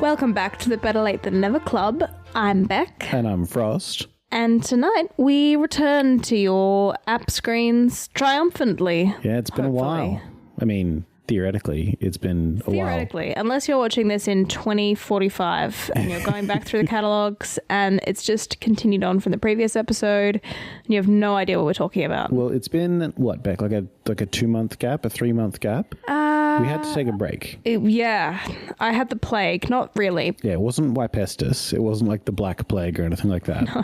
Welcome back to the Better Late Than Never Club. I'm Beck. And I'm Frost. And tonight we return to your app screens triumphantly. Yeah, it's been a while. I mean, theoretically, it's been a while. Theoretically, unless you're watching this in 2045 and you're going back through the catalogs and it's just continued on from the previous episode and you have no idea what we're talking about. Well, it's been, what, Beck, like a 2-month gap, a 3-month gap? We had to take a break. Yeah, I had the plague. Not really. Yeah, it wasn't Wypestis. It wasn't like the Black Plague or anything like that. No.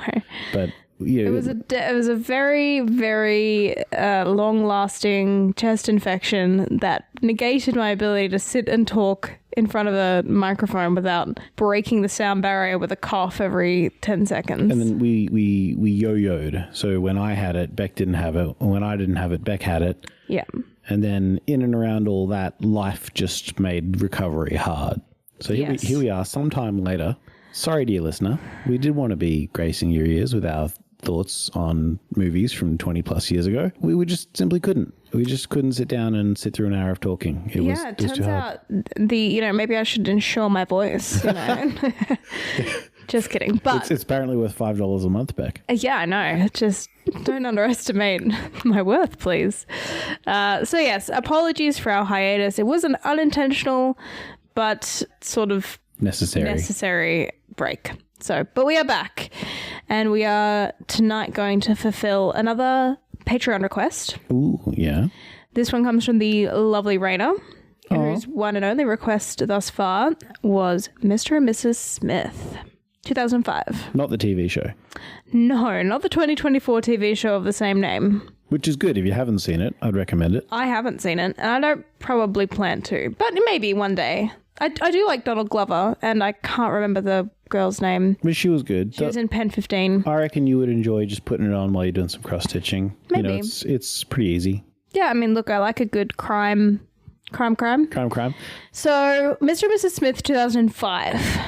But yeah, it was a very, very long-lasting chest infection that negated my ability to sit and talk in front of a microphone without breaking the sound barrier with a cough every 10 seconds. And then we yo-yoed. So when I had it, Beck didn't have it. When I didn't have it, Beck had it. Yeah. And then in and around all that, life just made recovery hard. So here we are, sometime later. Sorry, dear listener. We did want to be gracing your ears with our thoughts on movies from 20 plus years ago. We just simply couldn't. We just couldn't sit down and sit through an hour of talking. It turns out maybe I should insure my voice, Just kidding. But it's apparently worth $5 a month, Beck. Yeah, I know. Just don't underestimate my worth, please. So yes, apologies for our hiatus. It was an unintentional but sort of necessary break. But we are back, and we are tonight going to fulfill another Patreon request. Ooh, yeah. This one comes from the lovely Raina, whose one and only request thus far was Mr. and Mrs. Smith, 2005. Not the TV show. No, not the 2024 TV show of the same name. Which is good. If you haven't seen it, I'd recommend it. I haven't seen it, and I don't probably plan to, but maybe one day. I do like Donald Glover, and I can't remember the girl's name. But she was good. She was in Pen 15. I reckon you would enjoy just putting it on while you're doing some cross-stitching. Maybe. It's pretty easy. Yeah, I mean, look, I like a good crime. So, Mr. and Mrs. Smith, 2005.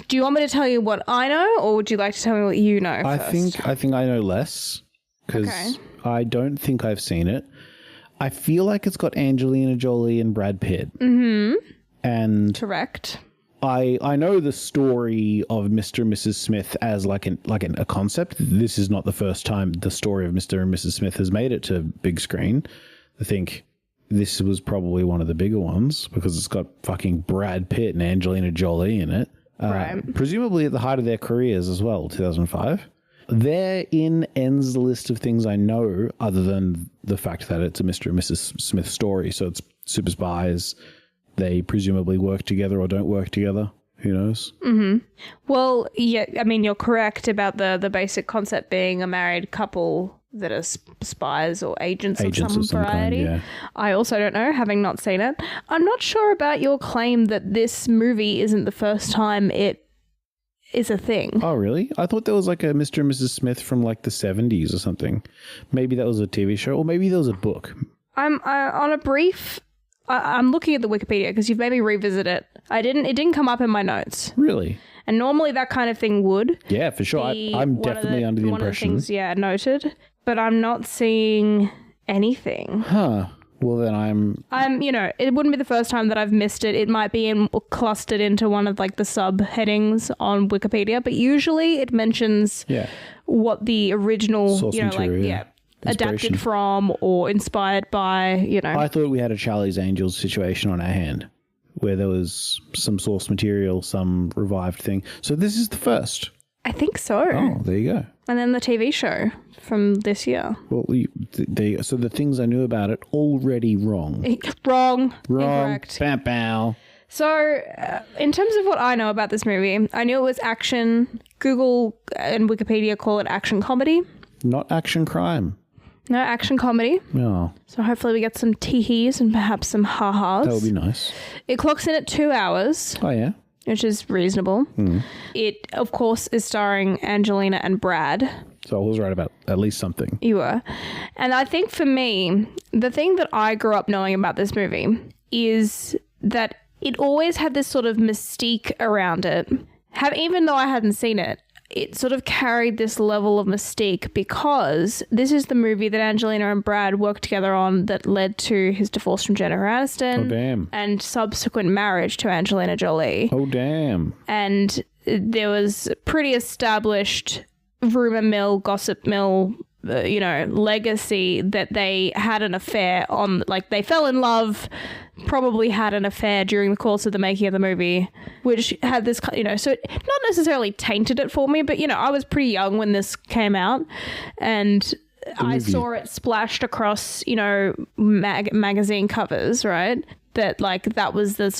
Do you want me to tell you what I know, or would you like to tell me what you know first? I think I know less, because I don't think I've seen it. I feel like it's got Angelina Jolie and Brad Pitt. Mm-hmm. And correct. I know the story of Mr. and Mrs. Smith as a concept. This is not the first time the story of Mr. and Mrs. Smith has made it to big screen. I think this was probably one of the bigger ones because it's got fucking Brad Pitt and Angelina Jolie in it. Right. Presumably at the height of their careers as well, 2005. Therein ends the list of things I know, other than the fact that it's a Mr. and Mrs. Smith story. So it's super spies. They presumably work together or don't work together. Who knows? Mm-hmm. Well, yeah, I mean, you're correct about the basic concept being a married couple that are spies or agents of some variety. Kind, yeah. I also don't know, having not seen it. I'm not sure about your claim that this movie isn't the first time it is a thing. Oh, really? I thought there was like a Mr. and Mrs. Smith from like the 70s or something. Maybe that was a TV show, or maybe there was a book. I'm looking at the Wikipedia because you've made me revisit it. It didn't come up in my notes. Really? And normally that kind of thing would. Yeah, for sure. I'm definitely under the impression. One of the things, noted. But I'm not seeing anything. Huh. Well, then it wouldn't be the first time that I've missed it. It might be clustered into one of like the subheadings on Wikipedia, but usually it mentions what the original, source material, adapted from or inspired by, I thought we had a Charlie's Angels situation on our hand where there was some source material, some revived thing. So this is the first. I think so. Oh, there you go. And then the TV show from this year. Well, so the things I knew about it already wrong. Wrong. Incorrect. Bow. So, in terms of what I know about this movie, I knew it was action. Google and Wikipedia call it action comedy. Not action crime. No, action comedy. Oh. So hopefully we get some tee-hees and perhaps some ha-has. That would be nice. It clocks in at 2 hours. Oh, yeah? Which is reasonable. Mm. It, of course, is starring Angelina and Brad. So I was right about at least something. You were. And I think for me, the thing that I grew up knowing about this movie is that it always had this sort of mystique around it. Even though I hadn't seen it, it sort of carried this level of mystique because this is the movie that Angelina and Brad worked together on that led to his divorce from Jennifer Aniston. Oh, damn. And subsequent marriage to Angelina Jolie. Oh, damn. And there was pretty established rumor mill, gossip mill, legacy that they had an affair on, like they fell in love, probably had an affair during the course of the making of the movie, which had this, so it not necessarily tainted it for me, but, I was pretty young when this came out and I saw it splashed across, magazine covers, right? So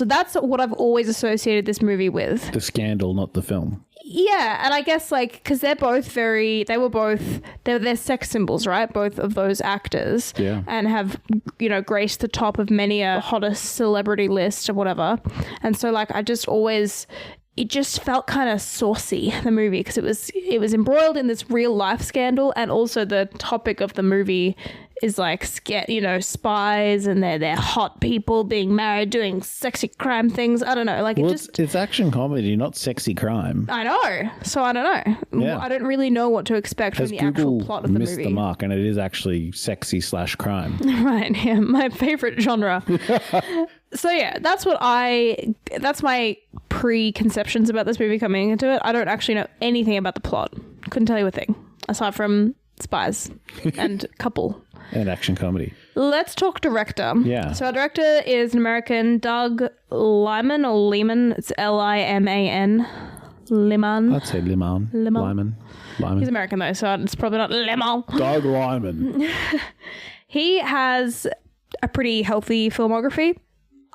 that's what I've always associated this movie with. The scandal, not the film. Yeah, and I guess because they're sex symbols, right? Both of those actors. Yeah. And have, graced the top of many a hottest celebrity list or whatever. And so it just felt kind of saucy, the movie, because it was embroiled in this real life scandal, and also the topic of the movie is spies and they're hot people being married doing sexy crime things. I don't know, it's action comedy, not sexy crime. I know, so I don't know. Yeah. I don't really know what to expect from the actual plot of the movie. Missed the mark, and it is actually sexy/crime. Right, yeah, my favorite genre. So yeah, that's my preconceptions about this movie coming into it. I don't actually know anything about the plot. Couldn't tell you a thing aside from spies and couple. And action comedy. Let's talk director. Yeah. So our director is an American, Doug Liman or Lehman. It's Liman. Liman. I'd say Liman. He's American though, so it's probably not Liman. Doug Liman. He has a pretty healthy filmography.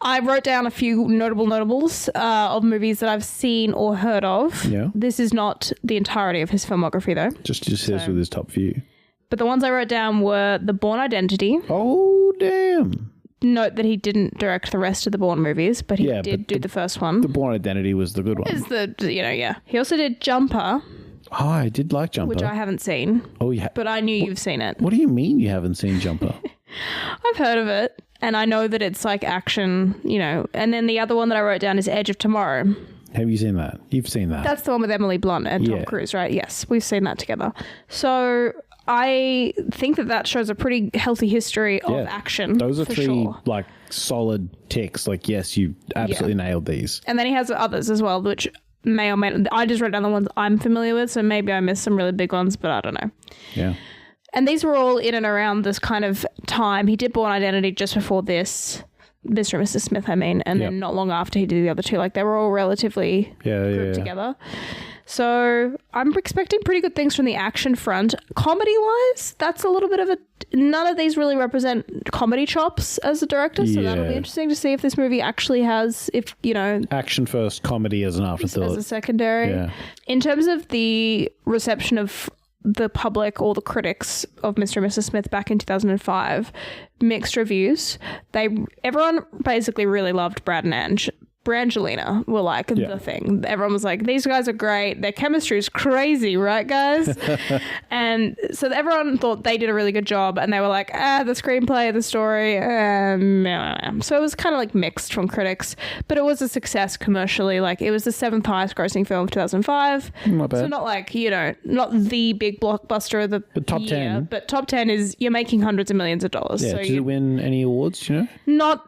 I wrote down a few notables of movies that I've seen or heard of. Yeah. This is not the entirety of his filmography though. Just his with his top few. But the ones I wrote down were The Bourne Identity. Oh, damn. Note that he didn't direct the rest of the Bourne movies, but he did do the first one. The Bourne Identity was the good one. Is yeah. He also did Jumper. Oh, I did like Jumper. Which I haven't seen. Oh, yeah. But I knew you've seen it. What do you mean you haven't seen Jumper? I've heard of it, and I know that it's like action, And then the other one that I wrote down is Edge of Tomorrow. Have you seen that? You've seen that. That's the one with Emily Blunt and Tom Cruise, right? Yes, we've seen that together. So I think that shows a pretty healthy history of action. Those are three solid ticks. Yes, you absolutely nailed these. And then he has others as well, which may or may not. I just wrote down the ones I'm familiar with, so maybe I missed some really big ones, but I don't know. Yeah. And these were all in and around this kind of time. He did Bourne Identity just before this, Mr. and Mrs. Smith, and then not long after he did the other two. They were all relatively grouped together. So I'm expecting pretty good things from the action front. Comedy-wise, that's a little bit of none of these really represent comedy chops as a director, so that'll be interesting to see if this movie actually has, action first, comedy as an afterthought. As a secondary. Yeah. In terms of the reception of the public or the critics of Mr. and Mrs. Smith back in 2005, mixed reviews. Everyone basically really loved Brad and Angelina were the thing. Everyone was like, these guys are great. Their chemistry is crazy, right, guys? And so everyone thought they did a really good job, and they were like, the screenplay, the story, so it was kind of mixed from critics, but it was a success commercially. It was the 7th highest grossing film of 2005. Not bad. So not not the big blockbuster of the top year, 10. but top 10 is you're making hundreds of millions of dollars. Yeah. So did it win any awards, Not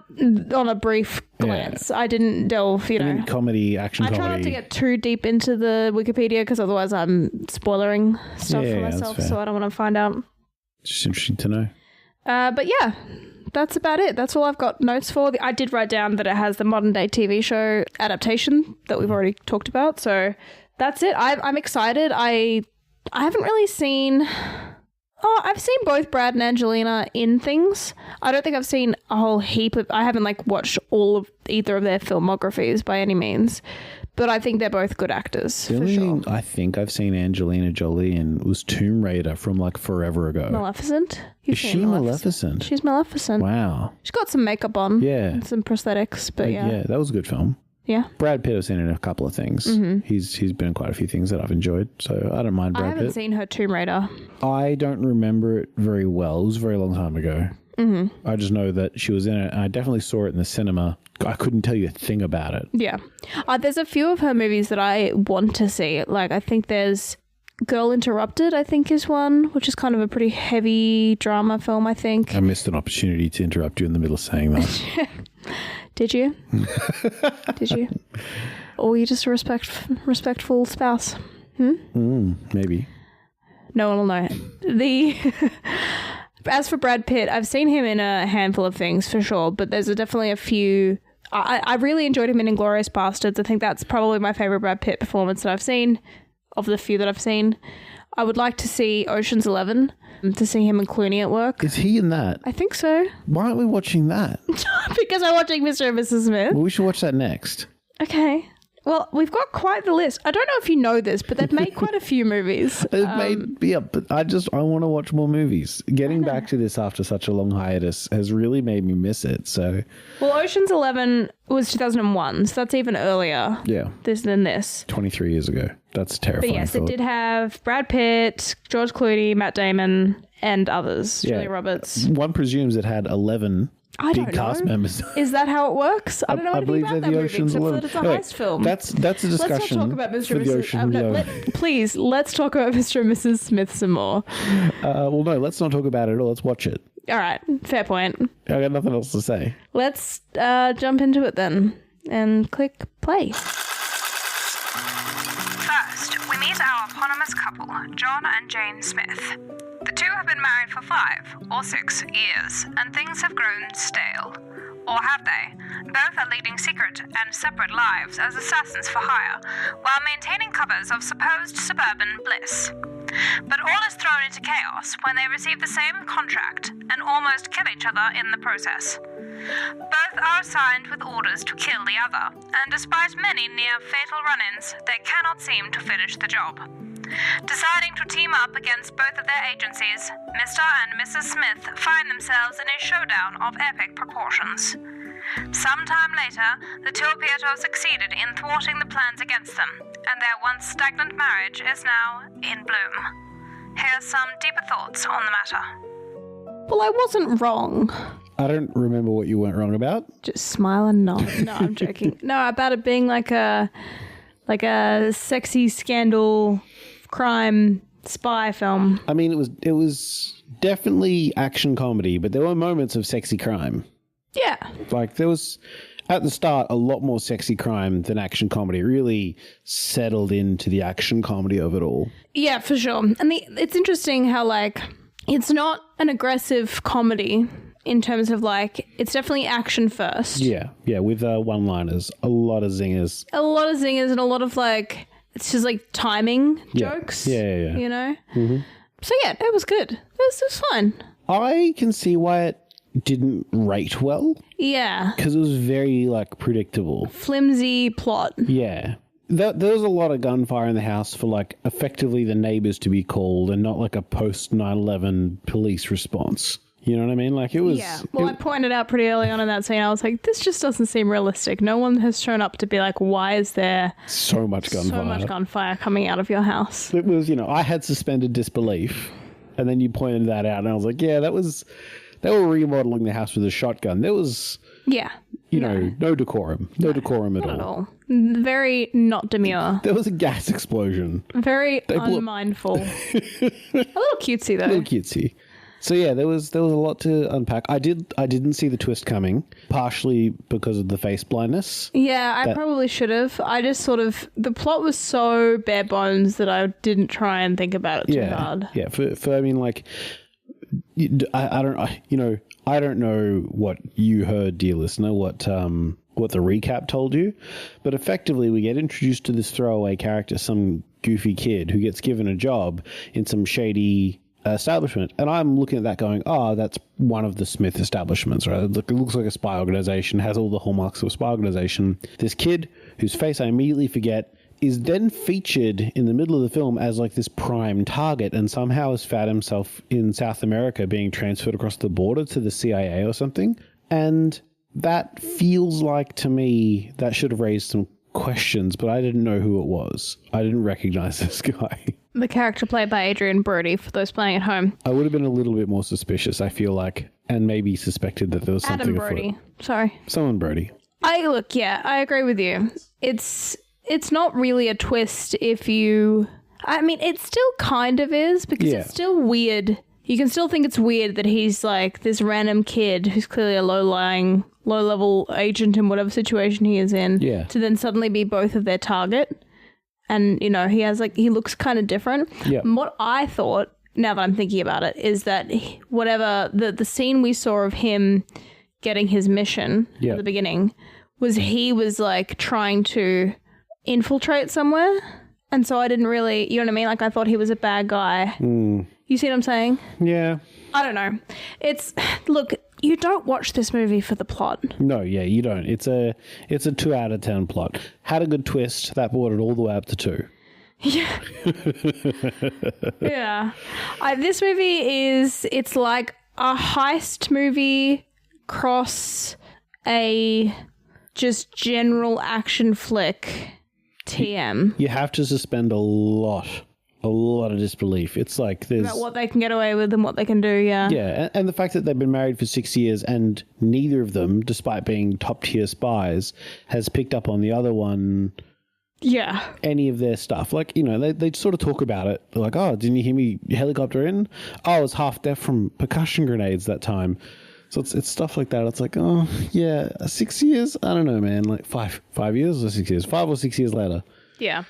on a brief glance. I didn't delve, comedy, action comedy. I try not to get too deep into the Wikipedia because otherwise I'm spoilering stuff for myself, so I don't want to find out. Just interesting to know. But yeah, that's about it. That's all I've got notes for. I did write down that it has the modern day TV show adaptation that we've already talked about, so that's it. I'm excited. I haven't really seen... Oh, I've seen both Brad and Angelina in things. I don't think I've seen a whole heap of... I haven't watched all of either of their filmographies by any means. But I think they're both good actors, the only thing I think I've seen Angelina Jolie in was Tomb Raider from forever ago. Maleficent? Is she Maleficent? She's Maleficent. Wow. She's got some makeup on. Yeah. And some prosthetics, but yeah. Yeah, that was a good film. Yeah. Brad Pitt has seen in a couple of things. Mm-hmm. He's been in quite a few things that I've enjoyed, so I don't mind Brad Pitt. I haven't seen her Tomb Raider. I don't remember it very well. It was a very long time ago. Mm-hmm. I just know that she was in it, and I definitely saw it in the cinema I couldn't tell you a thing about it. Yeah. There's a few of her movies that I want to see. Like, I think there's Girl Interrupted, I think is one, which is kind of a pretty heavy drama film, I think. I missed an opportunity to interrupt you in the middle of saying that. Did you? Did you? Or were you just a respectful spouse? Maybe. No one will know. As for Brad Pitt, I've seen him in a handful of things for sure, but there's definitely a few. I really enjoyed him in Inglourious Bastards. I think that's probably my favorite Brad Pitt performance that I've seen, of the few that I've seen. I would like to see Ocean's 11, to see him and Clooney at work. Is he in that? I think so. Why aren't we watching that? Because I'm watching Mr. and Mrs. Smith. Well, we should watch that next. Okay. Well, we've got quite the list. I don't know if you know this, but they've made quite a few movies. But I want to watch more movies. Getting back to this after such a long hiatus has really made me miss it. So, well, Ocean's 11 was 2001, so that's even earlier. Yeah, than this. 23 years ago. That's terrifying. But yes, it did have Brad Pitt, George Clooney, Matt Damon, and others. Yeah. Julia Roberts. One presumes it had 11. Big cast members. Is that how it works? I don't know anything about that movie except that it's a heist film. That's a discussion. Let's not talk about Mr. and Mrs. Please, let's talk about Mr. and Mrs. Smith some more. Well, no, let's not talk about it at all. Let's watch it. All right, fair point. I got nothing else to say. Let's jump into it then and click play. First, we meet our eponymous couple, John and Jane Smith. The two have been married for 5 or 6 years, and things have grown stale. Or have they? Both are leading secret and separate lives as assassins for hire, while maintaining covers of supposed suburban bliss. But all is thrown into chaos when they receive the same contract and almost kill each other in the process. Both are assigned with orders to kill the other, and despite many near-fatal run-ins, they cannot seem to finish the job. Deciding to team up against both of their agencies, Mr. and Mrs. Smith find themselves in a showdown of epic proportions. Sometime later, the two appear to have succeeded in thwarting the plans against them, and their once stagnant marriage is now in bloom. Here's some deeper thoughts on the matter. Well, I wasn't wrong. I don't remember what you weren't wrong about. Just smile and nod. No, I'm joking. No, about it being like a sexy scandal crime spy film. I mean, it was definitely action comedy, but there were moments of sexy crime. Yeah. Like there was at the start a lot more sexy crime than action comedy. It really settled into the action comedy of it all. Yeah, for sure. And it's interesting how like it's not an aggressive comedy in terms of like it's definitely action first. Yeah, with one-liners, a lot of zingers. A lot of zingers and a lot of like it's just like timing jokes. Yeah. You know? Mm-hmm. So yeah, it was good. It was fun. I can see why it didn't rate well. Yeah. Because it was very like predictable. Flimsy plot. Yeah. There was a lot of gunfire in the house for like effectively the neighbors to be called and not like a post 9/11 police response. You know what I mean? Like it was... Yeah. Well, I pointed out pretty early on in that scene, I was like, this just doesn't seem realistic. No one has shown up to be like, why is there so much gunfire coming out of your house? It was, I had suspended disbelief. And then you pointed that out and I was like, yeah, they were remodeling the house with a shotgun. There was... Yeah. No decorum. No decorum at all. Very not demure. There was a gas explosion. Very unmindful. A little cutesy, though. A little cutesy. So yeah, there was a lot to unpack. I didn't see the twist coming, partially because of the face blindness. Yeah, I probably should have. I just the plot was so bare bones that I didn't try and think about it too hard. Yeah, for I mean, like, I don't know what you heard, dear listener, what the recap told you, but effectively we get introduced to this throwaway character, some goofy kid who gets given a job in some shady establishment, and I'm looking at that going, that's one of the Smith establishments, right? It looks like a spy organization, has all the hallmarks of a spy organization. This kid, whose face I immediately forget, is then featured in the middle of the film as like this prime target, and somehow has found himself in South America being transferred across the border to the CIA or something. And that feels like, to me, that should have raised some questions, but I didn't know who it was. I didn't recognize this guy. The character played by Adrian Brody, for those playing at home. I would have been a little bit more suspicious, I feel like, and maybe suspected that there was something Adam Brody. Sorry. Someone Brody. I agree with you. It's not really a twist if you... I mean, it still kind of is because it's still weird. You can still think it's weird that he's like this random kid who's clearly a low-level agent in whatever situation he is in to then suddenly be both of their target. And, you know, he looks kind of different. Yeah. And what I thought, now that I'm thinking about it, is that whatever the scene we saw of him getting his mission at the beginning was he was like trying to infiltrate somewhere. And so I didn't really, you know what I mean? Like I thought he was a bad guy. You see what I'm saying? Yeah. I don't know. Look, you don't watch this movie for the plot. No, yeah, you don't. It's a 2 out of 10 plot. Had a good twist that brought it all the way up to 2. Yeah. Yeah. This movie it's like a heist movie cross a just general action flick TM. You have to suspend a lot of disbelief. It's like there's... About what they can get away with and what they can do, yeah. Yeah, and the fact that they've been married for 6 years and neither of them, despite being top-tier spies, has picked up on the other one... Yeah. Any of their stuff. Like, you know, they sort of talk about it. They're like, oh, didn't you hear me helicopter in? Oh, I was half deaf from percussion grenades that time. So it's stuff like that. It's like, oh, yeah, 6 years? I don't know, man. Like 5 years or 6 years? 5 or 6 years later. Yeah.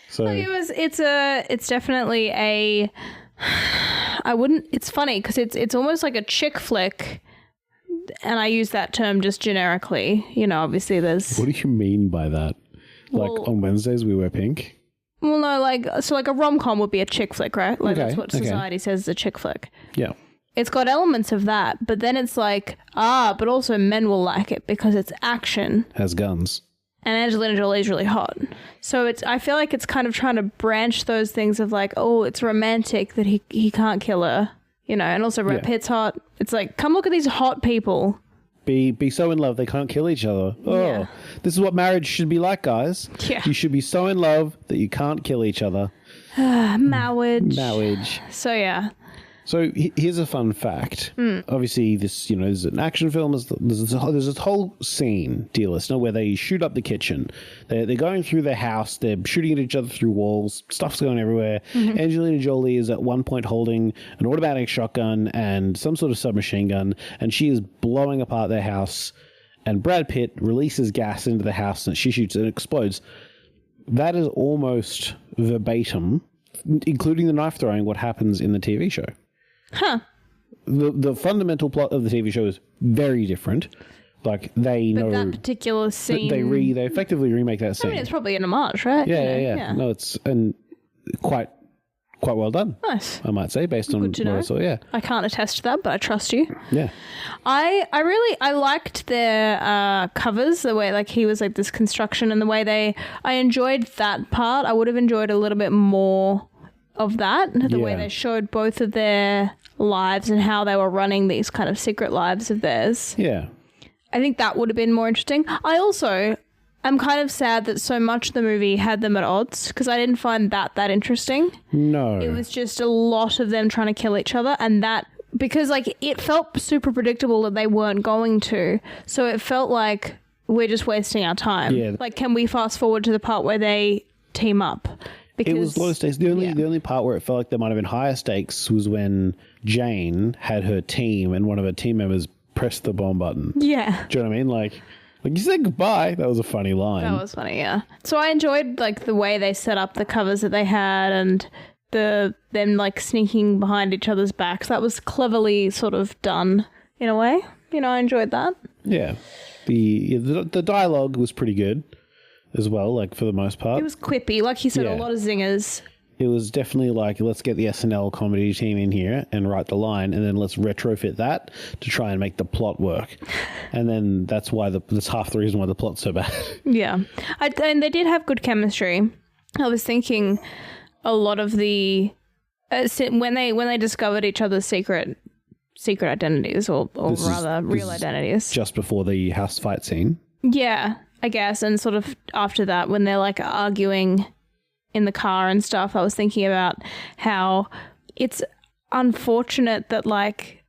So it's definitely a... It's funny because it's almost like a chick flick, and I use that term just generically. You know, obviously there's... What do you mean by that? Like on Wednesdays we wear pink? Well, no, like a rom-com would be a chick flick, right? Like that's what society says is a chick flick. Yeah. It's got elements of that, but then it's like, but also men will like it because it's action. Has guns. And Angelina Jolie is really hot. So I feel like it's kind of trying to branch those things of like, oh, it's romantic that he can't kill her, you know, and also Brad Pitt's hot. It's like, come look at these hot people. Be so in love they can't kill each other. Oh, this is what marriage should be like, guys. Yeah. You should be so in love that you can't kill each other. Marriage. So, yeah. So here's a fun fact. Obviously, this, you know, there's an action film. There's this whole scene, dear listener, where they shoot up the kitchen. They're going through their house. They're shooting at each other through walls. Stuff's going everywhere. Mm-hmm. Angelina Jolie is at one point holding an automatic shotgun and some sort of submachine gun, and she is blowing apart their house. And Brad Pitt releases gas into the house, and she shoots and it explodes. That is almost verbatim, including the knife throwing, what happens in the TV show. Huh. The fundamental plot of the TV show is very different. Like they know that particular scene. They effectively remake that scene. I mean, it's probably an homage, right? Yeah. No, it's quite well done. Nice. I might say, based on what I saw. Yeah. I can't attest to that, but I trust you. Yeah. I liked their covers, the way like he was like this construction and the way I enjoyed that part. I would have enjoyed a little bit more of that, the way they showed both of their lives and how they were running these kind of secret lives of theirs. Yeah. I think that would have been more interesting. I also am kind of sad that so much of the movie had them at odds because I didn't find that interesting. No. It was just a lot of them trying to kill each other, and that because like it felt super predictable that they weren't going to. So it felt like we're just wasting our time. Yeah. Like, can we fast forward to the part where they team up? Because, it was low stakes. The only part where it felt like there might have been higher stakes was when Jane had her team and one of her team members pressed the bomb button. Yeah. Do you know what I mean? Like you said goodbye. That was a funny line. That was funny, yeah. So I enjoyed like the way they set up the covers that they had and them like sneaking behind each other's backs. That was cleverly sort of done in a way. You know, I enjoyed that. Yeah. The dialogue was pretty good as well, like for the most part. It was quippy, like you said, a lot of zingers. It was definitely like, let's get the SNL comedy team in here and write the line, and then let's retrofit that to try and make the plot work. And then that's half the reason why the plot's so bad. Yeah. And they did have good chemistry. I was thinking a lot of the... when they discovered each other's secret identities, or rather real identities. Just before the house fight scene. Yeah, I guess. And sort of after that, when they're like arguing in the car and stuff, I was thinking about how it's unfortunate that like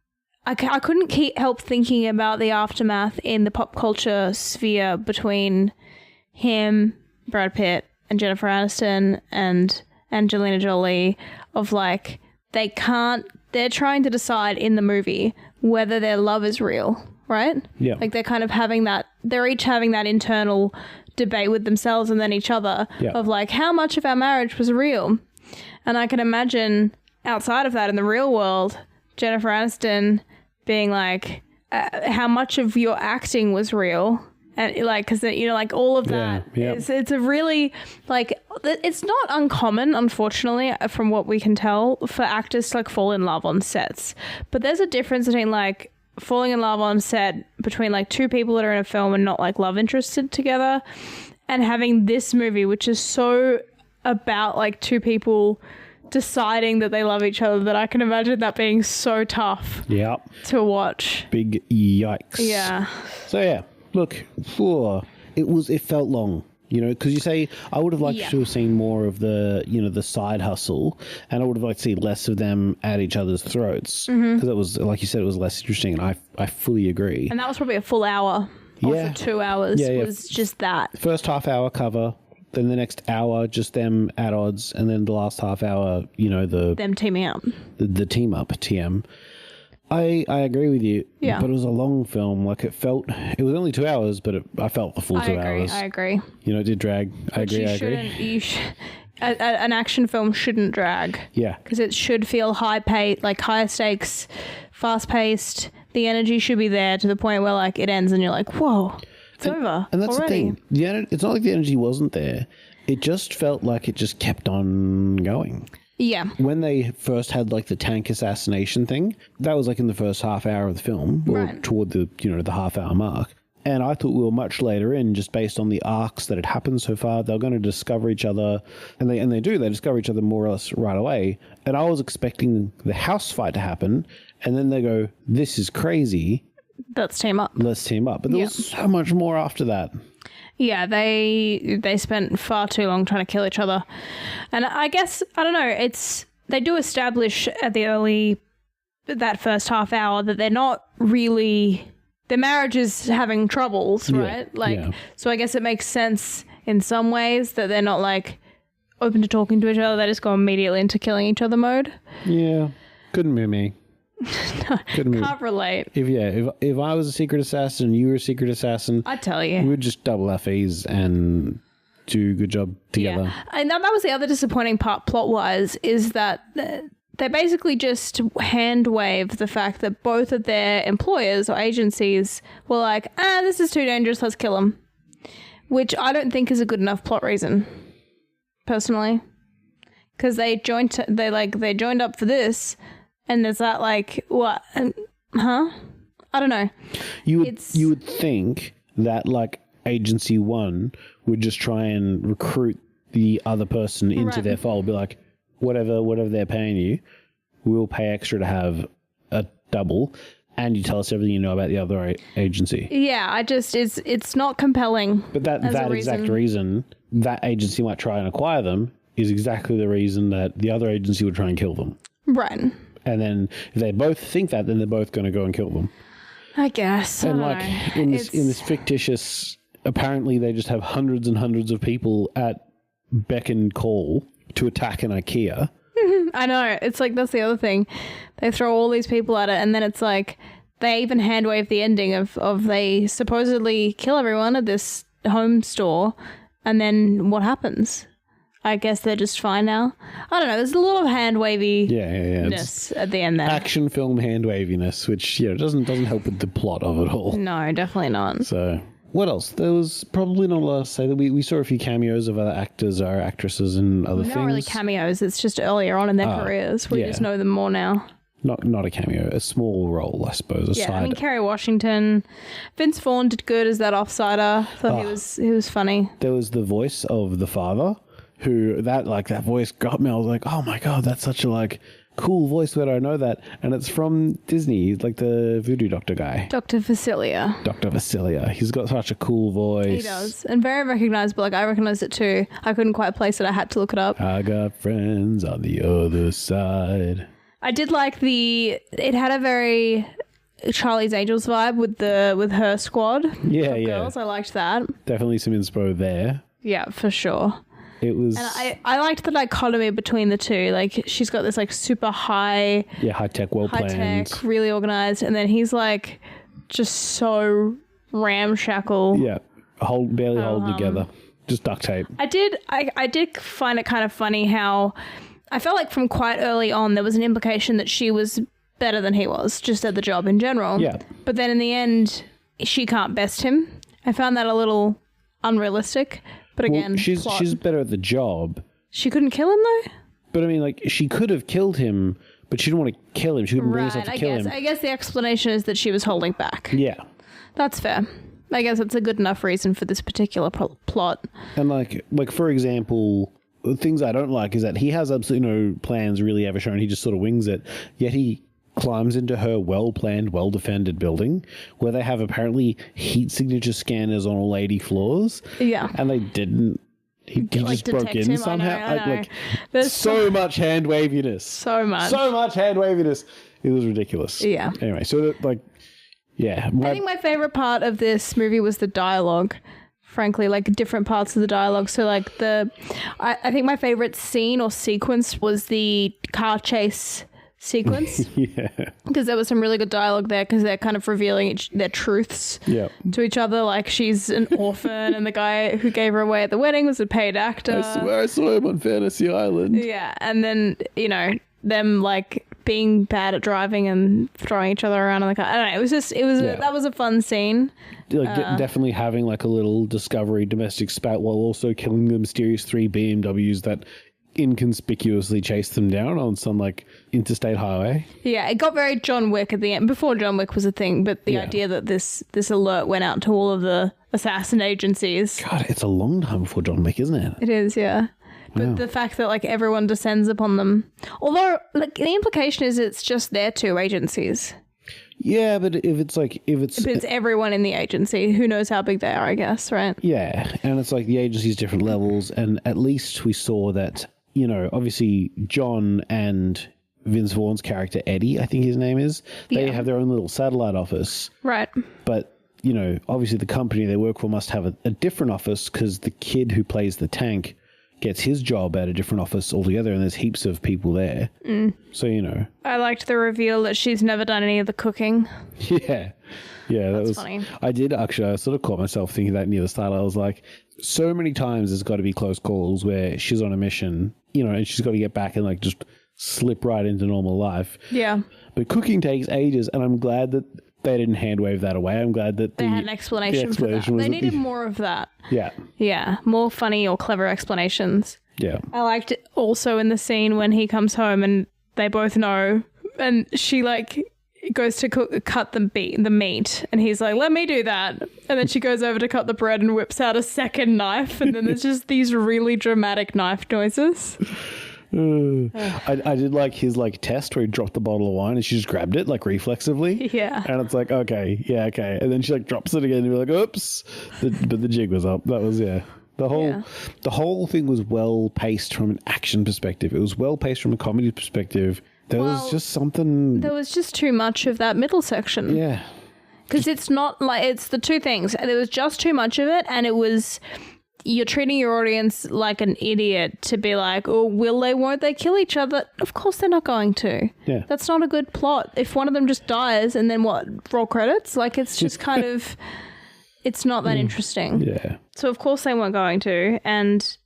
I couldn't help thinking about the aftermath in the pop culture sphere between him, Brad Pitt, and Jennifer Aniston and Angelina Jolie of like, they're trying to decide in the movie whether their love is real, right? Yeah. Like they're kind of they're each having that internal debate with themselves and then each other of like, how much of our marriage was real? And I can imagine outside of that in the real world, Jennifer Aniston being like, how much of your acting was real? And like, because, you know, like all of that, it's a really, like, it's not uncommon, unfortunately, from what we can tell, for actors to like fall in love on sets. But there's a difference between like falling in love on set between like two people that are in a film and not like love interested together, and having this movie, which is so about like two people deciding that they love each other, that I can imagine that being so tough to watch. Big yikes. Yeah. So yeah, look, it felt long, you know, because you say I would have liked to have seen more of the, you know, the side hustle, and I would have liked to see less of them at each other's throats, because it was, like you said, it was less interesting, and I fully agree. And that was probably a full hour. Yeah. 2 hours was just that. First half hour cover, then the next hour just them at odds, and then the last half hour, you know, them teaming up. The team up, TM. I agree with you. Yeah. But it was a long film. Like it was only 2 hours, but I felt the full 2 hours. I agree. You know, it did drag. I agree. An action film shouldn't drag. Yeah. Because it should feel higher stakes, fast paced. The energy should be there to the point where like it ends and you're like, whoa. It's over. And that's already. the thing. It's not like the energy wasn't there. It just felt like it just kept on going. Yeah. When they first had like the tank assassination thing, that was like in the first half hour of the film, or toward the, you know, the half hour mark. And I thought we were much later in, just based on the arcs that had happened so far. They were going to discover each other, and they discover each other more or less right away. And I was expecting the house fight to happen, and then they go, "This is crazy. Let's team up." But there was so much more after that. Yeah, they spent far too long trying to kill each other. And I guess, I don't know, they do establish at that first half hour that they're not really, their marriage is having troubles, right? So I guess it makes sense in some ways that they're not like open to talking to each other. They just go immediately into killing each other mode. Yeah, couldn't be me. Can't relate. If I was a secret assassin and you were a secret assassin, I'd tell you. We would just double our fees and do a good job together. Yeah. And that was the other disappointing part plot-wise, is that they basically just hand-waved the fact that both of their employers or agencies were like, this is too dangerous, let's kill him. Which I don't think is a good enough plot reason, personally. Because they joined up for this. And there's that like, what? I don't know. You would think that like agency one would just try and recruit the other person into their fold. Be like, whatever they're paying you, we'll pay extra to have a double, and you tell us everything you know about the other agency. Yeah, it's not compelling. But that exact reason that agency might try and acquire them is exactly the reason that the other agency would try and kill them. Right. And then if they both think that, then they're both going to go and kill them. I guess. And in this fictitious, apparently they just have hundreds and hundreds of people at beck and call to attack an IKEA. I know. It's like, that's the other thing. They throw all these people at it, and then it's like they even hand wave the ending of they supposedly kill everyone at this home store, and then what happens? I guess they're just fine now. I don't know. There's a lot of hand wavy-ness at the end there. Action film hand waviness, which doesn't help with the plot of it all. No, definitely not. So, what else? There was probably not a lot to say. That we saw a few cameos of other actors or actresses and other things. Not really cameos. It's just earlier on in their careers. We just know them more now. Not a cameo, a small role, I suppose. I mean, Kerry Washington, Vince Vaughn did good as that offsider. Thought he was funny. There was the voice of the father. Who that voice got me. I was like, oh my god, that's such a cool voice. Where do I know that? And it's from Disney. He's like the voodoo doctor guy. Dr. Facilier. He's got such a cool voice. He does. And very recognizable. I recognized it too. I couldn't quite place it. I had to look it up. I got friends on the other side. I did like it had a very Charlie's Angels vibe with her squad. Yeah, of yeah. girls. I liked that. Definitely some inspo there. Yeah, for sure. It was... And I liked the dichotomy between the two. Like, she's got this, like, super high... Yeah, high-tech, well-planned. High-tech, really organised. And then he's, like, just so ramshackle. Yeah, barely holding together. Just duct tape. I did find it kind of funny how I felt like from quite early on there was an implication that she was better than he was, just at the job in general. Yeah. But then in the end, she can't best him. I found that a little unrealistic. But again, well, she's better at the job. She couldn't kill him though? But I mean, like, she could have killed him, but she didn't want to kill him. She couldn't bring herself to kill him. I guess the explanation is that she was holding back. Yeah. That's fair. I guess it's a good enough reason for this particular plot. And like for example, the things I don't like is that he has absolutely no plans really ever shown. He just sort of wings it. Yet he climbs into her well-planned, well-defended building where they have apparently heat signature scanners on all 80 floors. Yeah. And they didn't. He just broke in him. somehow. I know. There's so much hand waviness. So much hand waviness. It was ridiculous. Yeah. Anyway, so yeah. I think my favorite part of this movie was the dialogue. Frankly, like different parts of the dialogue. So like I think my favorite scene or sequence was the car chase sequence. Yeah. Because there was some really good dialogue there because they're kind of revealing their truths to each other. Like she's an orphan and the guy who gave her away at the wedding was a paid actor. I swear I saw him on Fantasy Island. Yeah. And then, them like being bad at driving and throwing each other around in the car. I don't know. That was a fun scene. Like definitely having like a little Discovery domestic spat while also killing the mysterious 3 BMWs that inconspicuously chased them down on some like interstate highway. Yeah, it got very John Wick at the end, before John Wick was a thing, but the idea that this alert went out to all of the assassin agencies. God, it's a long time before John Wick, isn't it? It is, yeah. But the fact that like everyone descends upon them, although like the implication is it's just their 2 agencies. Yeah, but if it's everyone in the agency, who knows how big they are, I guess, right? Yeah, and it's like the agency's different levels, and at least we saw that, obviously John and Vince Vaughn's character, Eddie, I think his name is, they have their own little satellite office. Right. But, obviously the company they work for must have a different office because the kid who plays the tank gets his job at a different office altogether, and there's heaps of people there. So, I liked the reveal that she's never done any of the cooking. Yeah. Yeah, that was funny. I sort of caught myself thinking that near the start. I was like, so many times there's got to be close calls where she's on a mission, and she's got to get back and like just slip right into normal life. Yeah. But cooking takes ages, and I'm glad that they didn't hand wave that away. I'm glad that they had an explanation for that. They needed more of that. Yeah. Yeah, more funny or clever explanations. Yeah. I liked it also in the scene when he comes home and they both know, and she like goes to cut the meat, and he's like, let me do that, and then she goes over to cut the bread and whips out a second knife, and then there's just these really dramatic knife noises. I did like his like test where he dropped the bottle of wine and she just grabbed it like reflexively. Yeah. And it's like, okay. And then she like drops it again and you're like, oops. But the jig was up. That was, the whole thing was well paced from an action perspective. It was well paced from a comedy perspective. There was just too much of that middle section. Yeah. Because it's not like, it's the 2 things. There was just too much of it, and it was, you're treating your audience like an idiot to be like, oh, won't they kill each other? Of course they're not going to. Yeah. That's not a good plot. If one of them just dies and then what, roll credits? Like, it's just kind of, it's not that interesting. Yeah. So of course they weren't going to, and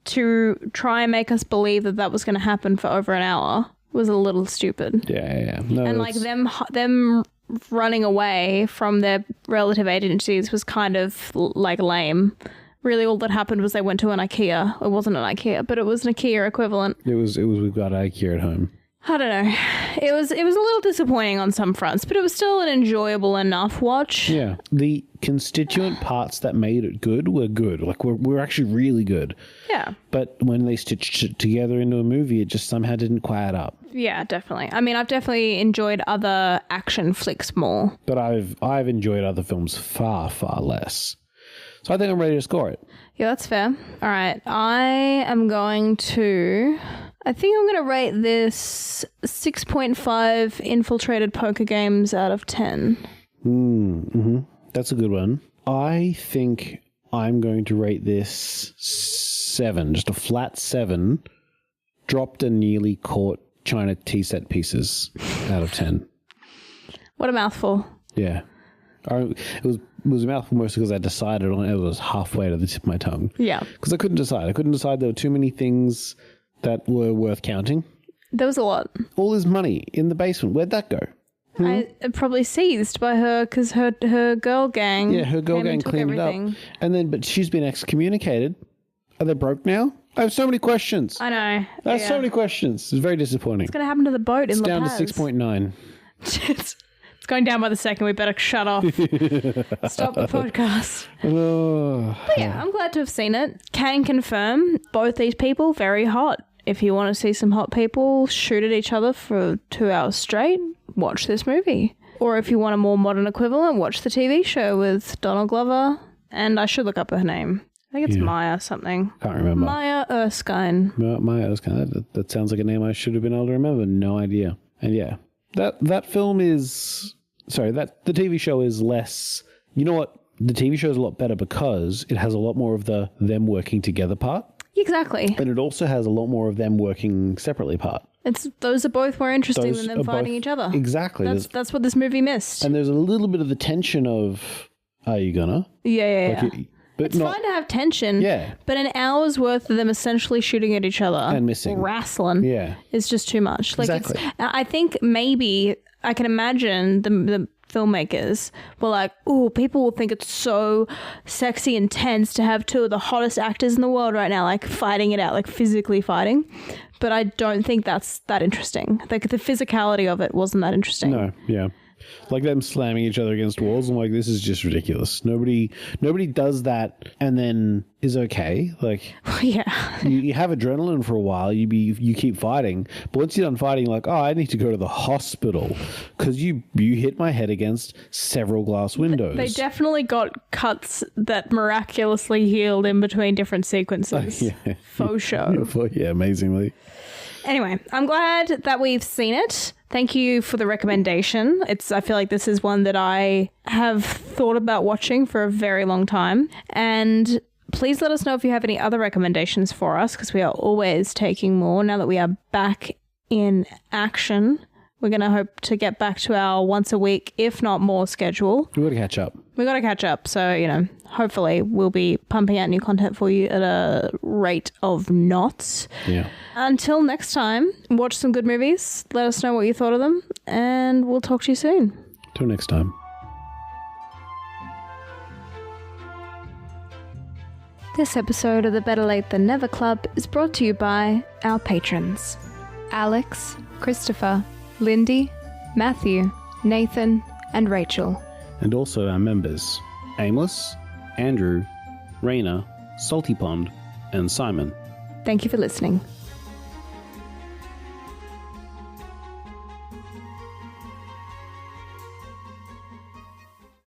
to try and make us believe that was going to happen for over an hour was a little stupid. Yeah. No, and like them running away from their relative agencies was kind of like lame. Really, all that happened was they went to an IKEA. It wasn't an IKEA, but it was an IKEA equivalent. It was we've got IKEA at home. I don't know. It was a little disappointing on some fronts, but it was still an enjoyable enough watch. Yeah. The constituent parts that made it good were good. Like, we're actually really good. Yeah. But when they stitched it together into a movie, it just somehow didn't quite add up. Yeah, definitely. I mean, I've definitely enjoyed other action flicks more. But I've enjoyed other films far, far less. So I think I'm ready to score it. Yeah, that's fair. All right. I am going to I think I'm going to rate this 6.5 infiltrated poker games out of 10. Mm-hmm. That's a good one. I think I'm going to rate this 7, just a flat 7, dropped and nearly caught China tea set pieces out of 10. What a mouthful. Yeah. It was a mouthful mostly because I decided on it. It was halfway to the tip of my tongue. Yeah. Because I couldn't decide. There were too many things that were worth counting. There was a lot. All his money in the basement. Where'd that go? I probably seized by her because her girl gang. Yeah, her girl gang cleaned everything. It up. And then, but she's been excommunicated. Are they broke now? I have so many questions. I know. I have so many questions. It's very disappointing. What's going to happen to the boat in La Paz? Down to 6.9. It's going down by the second. We better shut off. Stop the podcast. But yeah, I'm glad to have seen it. Can confirm both these people very hot. If you want to see some hot people shoot at each other for 2 hours straight, watch this movie. Or if you want a more modern equivalent, watch the TV show with Donald Glover. And I should look up her name. I think it's Maya something. Can't remember. Maya Erskine. Maya Erskine. That sounds like a name I should have been able to remember. No idea. And yeah, that film is... Sorry, the TV show is less... You know what? The TV show is a lot better because it has a lot more of the them working together part. Exactly. And it also has a lot more of them working separately part. Those are both more interesting than them fighting each other. Exactly. That's what this movie missed. And there's a little bit of the tension of, are you gonna? Yeah. But it's fine to have tension. Yeah. But an hour's worth of them essentially shooting at each other. And missing. Wrestling. Yeah. Is just too much. Exactly. I think maybe I can imagine the filmmakers were like, oh, people will think it's so sexy and tense to have two of the hottest actors in the world right now, like fighting it out, like physically fighting. But I don't think that's that interesting. Like the physicality of it wasn't that interesting. No, yeah. Like them slamming each other against walls. I'm like, this is just ridiculous. Nobody does that and then is okay. Like, yeah, you have adrenaline for a while. You keep fighting, but once you're done fighting, like, oh, I need to go to the hospital because you hit my head against several glass windows. They definitely got cuts that miraculously healed in between different sequences. Yeah. Faux show. Yeah, amazingly. Anyway, I'm glad that we've seen it. Thank you for the recommendation. I feel like this is one that I have thought about watching for a very long time. And please let us know if you have any other recommendations for us, because we are always taking more now that we are back in action. We're going to hope to get back to our once a week, if not more, schedule. We got to catch up. So, hopefully we'll be pumping out new content for you at a rate of knots. Yeah. Until next time, watch some good movies. Let us know what you thought of them, and we'll talk to you soon. Till next time. This episode of the Better Late Than Never Club is brought to you by our patrons: Alex, Christopher, Lindy, Matthew, Nathan, and Rachel. And also our members: Aimless, Andrew, Raina, Salty Pond, and Simon. Thank you for listening.